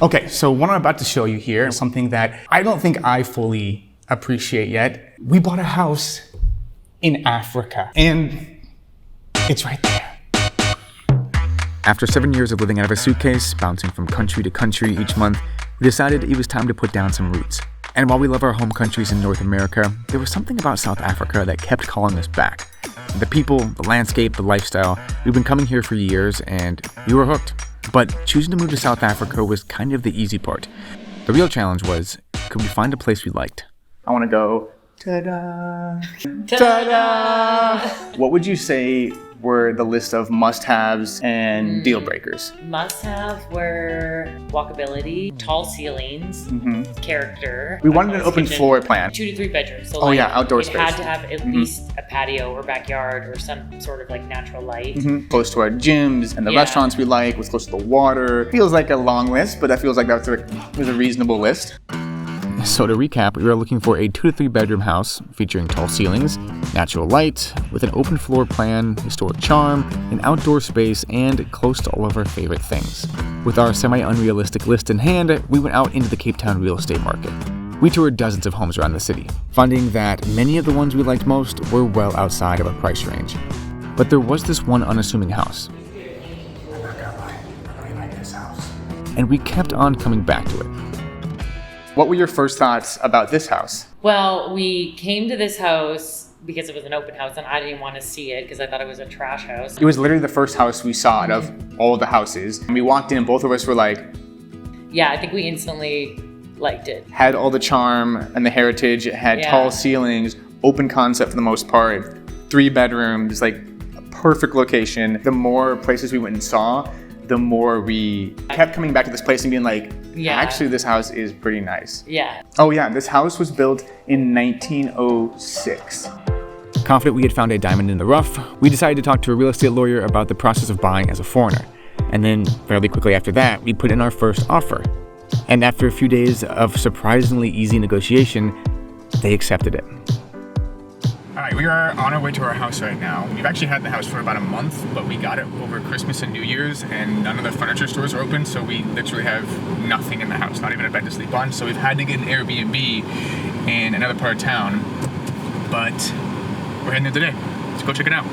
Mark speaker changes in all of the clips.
Speaker 1: Okay, so what I'm about to show you here is something that I don't think I fully appreciate yet. We bought a house in Africa, and it's right there.
Speaker 2: After 7 years of living out of a suitcase, bouncing from country to country each month, we decided it was time to put down some roots. And while we love our home countries in North America, there was something about South Africa that kept calling us back. The people, the landscape, the lifestyle. We've been coming here for years and we were hooked. But choosing to move to South Africa was kind of the easy part. The real challenge was, could we find a place we liked?
Speaker 1: I want to go, ta-da, ta-da. What would you say were the list of must-haves and deal breakers?
Speaker 3: Must-have were walkability, tall ceilings, character.
Speaker 1: We wanted an open floor plan.
Speaker 3: 2 to 3 bedrooms. So
Speaker 1: outdoor space.
Speaker 3: It had to have at least a patio or backyard or some sort of like natural light.
Speaker 1: Close to our gyms and the restaurants we like, was close to the water. Feels like a long list, but that feels like was a reasonable list.
Speaker 2: So to recap, we were looking for a 2 to 3 bedroom house featuring tall ceilings, natural light, with an open floor plan, historic charm, an outdoor space, and close to all of our favorite things. With our semi-unrealistic list in hand, we went out into the Cape Town real estate market. We toured dozens of homes around the city, finding that many of the ones we liked most were well outside of our price range. But there was this one unassuming house.
Speaker 1: I'm not gonna lie, I really like this house.
Speaker 2: And we kept on coming back to it.
Speaker 1: What were your first thoughts about this house?
Speaker 3: Well, we came to this house because it was an open house and I didn't want to see it because I thought it was a trash house.
Speaker 1: It was literally the first house we saw out of all the houses. And we walked in and both of us were like,
Speaker 3: yeah, I think we instantly liked it.
Speaker 1: Had all the charm and the heritage. It had tall ceilings, open concept for the most part, 3 bedrooms, like a perfect location. The more places we went and saw, the more we kept coming back to this place and being like, actually this house is pretty nice.
Speaker 3: Yeah.
Speaker 1: Oh yeah, this house was built in 1906.
Speaker 2: Confident we had found a diamond in the rough, we decided to talk to a real estate lawyer about the process of buying as a foreigner. And then fairly quickly after that, we put in our first offer. And after a few days of surprisingly easy negotiation, they accepted it.
Speaker 1: All right, we are on our way to our house right now. We've actually had the house for about a month, but we got it over Christmas and New Year's, and none of the furniture stores are open, so we literally have nothing in the house, not even a bed to sleep on. So we've had to get an Airbnb in another part of town, but we're heading there today. Let's go check it out.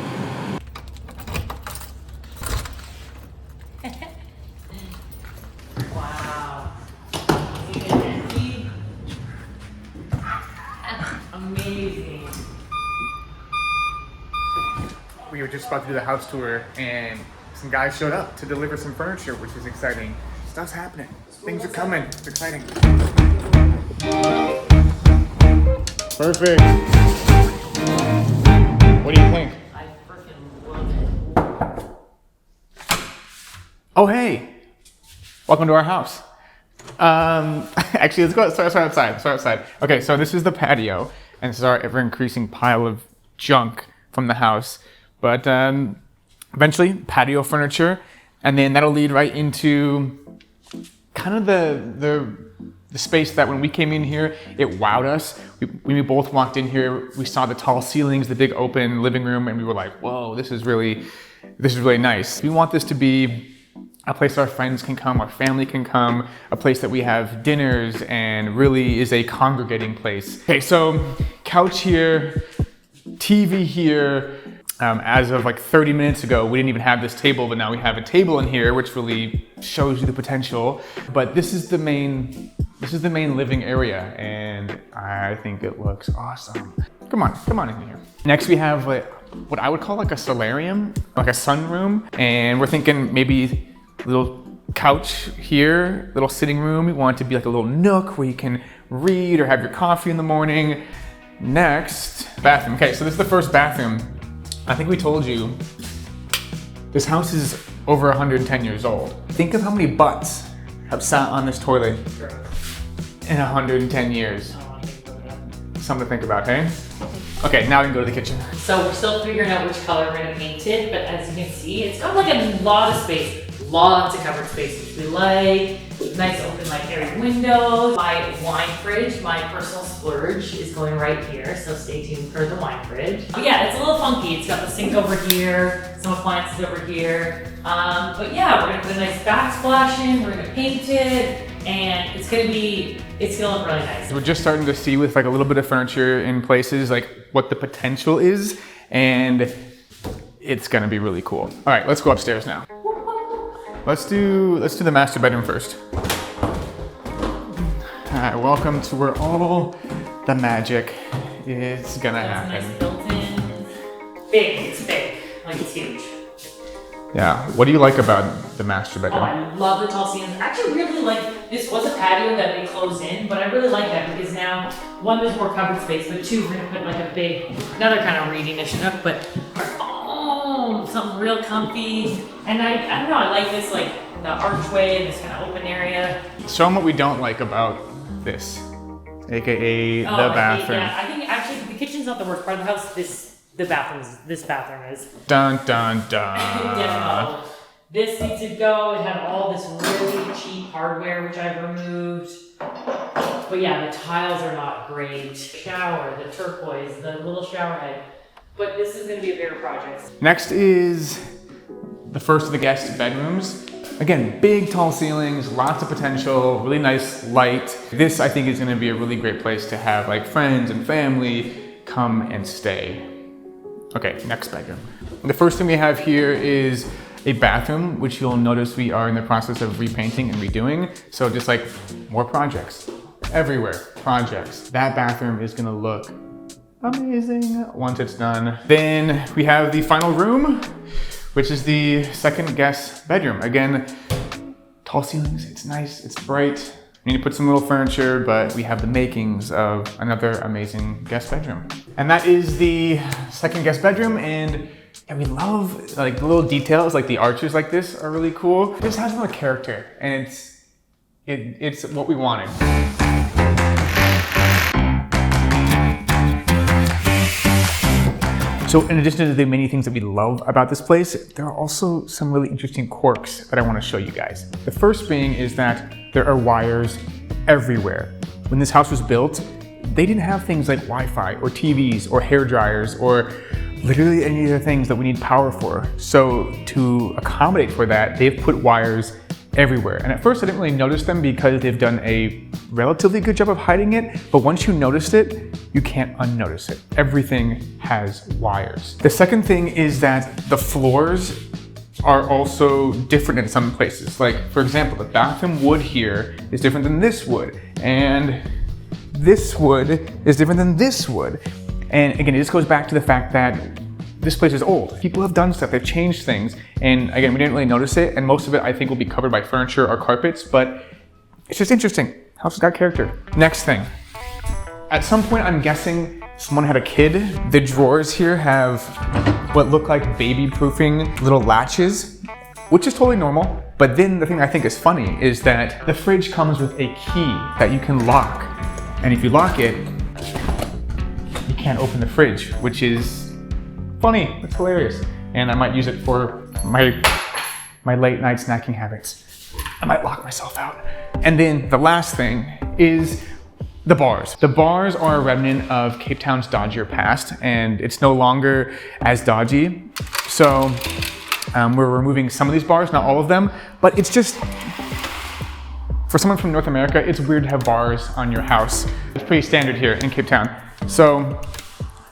Speaker 3: Wow. Amazing.
Speaker 1: We were just about to do the house tour, and some guys showed up to deliver some furniture, which is exciting. Stuff's happening. Things are coming. It's exciting. Perfect. What do you think?
Speaker 3: I freaking love it.
Speaker 1: Oh, hey. Welcome to our house. Actually, let's go. Start outside. Okay, so this is the patio, and this is our ever-increasing pile of junk from the house. But eventually, patio furniture, and then that'll lead right into kind of the space that when we came in here, it wowed us. When we both walked in here, we saw the tall ceilings, the big open living room, and we were like, whoa, this is really nice. We want this to be a place our friends can come, our family can come, a place that we have dinners and really is a congregating place. Okay, so couch here, TV here. As of like 30 minutes ago, we didn't even have this table, but now we have a table in here, which really shows you the potential. But this is the main living area, and I think it looks awesome. Come on in here. Next, we have what I would call like a solarium, like a sunroom, and we're thinking maybe a little couch here, little sitting room. We want it to be like a little nook where you can read or have your coffee in the morning. Next, bathroom. Okay, so this is the first bathroom. I think we told you this house is over 110 years old. Think of how many butts have sat on this toilet in 110 years. Something to think about, hey? Okay, now we can go to the kitchen.
Speaker 3: So we're still figuring out which color we're gonna paint it, but as you can see, it's got like a lot of space. Lots of covered space, which we like. Nice open like airy windows. My wine fridge, my personal splurge, is going right here, so stay tuned for the wine fridge. But yeah, it's a little funky. It's got the sink over here, some appliances over here. But yeah, we're gonna put a nice backsplash in, we're gonna paint it. and it's gonna look really nice.
Speaker 1: We're just starting to see with like a little bit of furniture in places like what the potential is, and it's gonna be really cool. All right, let's go upstairs now. Let's do the master bedroom first. All right, welcome to where all the magic is gonna happen.
Speaker 3: Nice built-in. Big, it's big, like it's huge.
Speaker 1: Yeah, what do you like about the master
Speaker 3: Oh,
Speaker 1: bedroom?
Speaker 3: I love the tall ceilings. I actually really like, this was a patio that they closed in, but I really like that because now, one, there's more covered space, but two, we're gonna put like a big, another kind of reading-ish nook, but something real comfy. And I don't know, I like this, like the archway and this kind of open area.
Speaker 1: Show them what we don't like about this, AKA the bathroom.
Speaker 3: I think actually the kitchen's not the worst part of the house. This bathroom is.
Speaker 1: Dun dun dun.
Speaker 3: Demo. This needs to go. It had all this really cheap hardware, which I've removed. But yeah, the tiles are not great. Shower, the turquoise, the little shower head. But this is gonna be a bigger project.
Speaker 1: Next is the first of the guest bedrooms. Again, big tall ceilings, lots of potential, really nice light. This I think is gonna be a really great place to have like friends and family come and stay. Okay, next bedroom. The first thing we have here is a bathroom, which you'll notice we are in the process of repainting and redoing. So just like more projects, everywhere, projects. That bathroom is gonna look amazing once it's done. Then we have the final room, which is the second guest bedroom. Again, tall ceilings, it's nice, it's bright. We need to put some little furniture, but we have the makings of another amazing guest bedroom. And that is the second guest bedroom, and we love like the little details, like the arches like this are really cool. This has a lot of character, and it's what we wanted. So in addition to the many things that we love about this place, there are also some really interesting quirks that I want to show you guys. The first being is that there are wires everywhere. When this house was built, they didn't have things like Wi-Fi or TVs or hair dryers or literally any of the things that we need power for. So to accommodate for that, they've put wires everywhere. And at first I didn't really notice them because they've done a relatively good job of hiding it, but once you noticed it, you can't unnotice it. Everything has wires. The second thing is that the floors are also different in some places. Like for example, the bathroom wood here is different than this wood, and this wood is different than this wood. And again, it just goes back to the fact that this place is old. People have done stuff, they've changed things. And again, we didn't really notice it. And most of it I think will be covered by furniture or carpets, but it's just interesting. House has got character. Next thing. At some point, I'm guessing someone had a kid. The drawers here have what look like baby-proofing little latches, which is totally normal. But then the thing I think is funny is that the fridge comes with a key that you can lock. And if you lock it, you can't open the fridge, which is funny. It's hilarious. And I might use it for my late night snacking habits. I might lock myself out. And then the last thing is the bars. The bars are a remnant of Cape Town's dodgier past, and it's no longer as dodgy. So we're removing some of these bars, not all of them, but it's just, for someone from North America, it's weird to have bars on your house. It's pretty standard here in Cape Town. So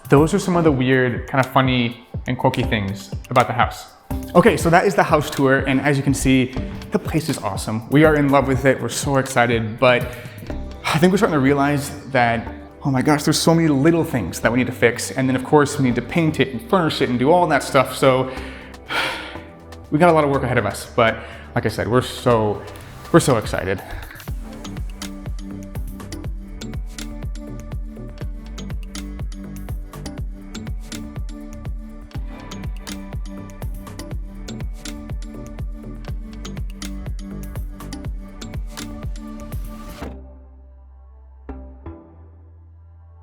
Speaker 1: those are some of the weird, kind of funny and quirky things about the house. Okay, so that is the house tour, and as you can see, the place is awesome. We are in love with it, we're so excited, but I think we're starting to realize that, oh my gosh, there's so many little things that we need to fix, and then of course we need to paint it and furnish it and do all that stuff, so we got a lot of work ahead of us, but like I said, we're so excited.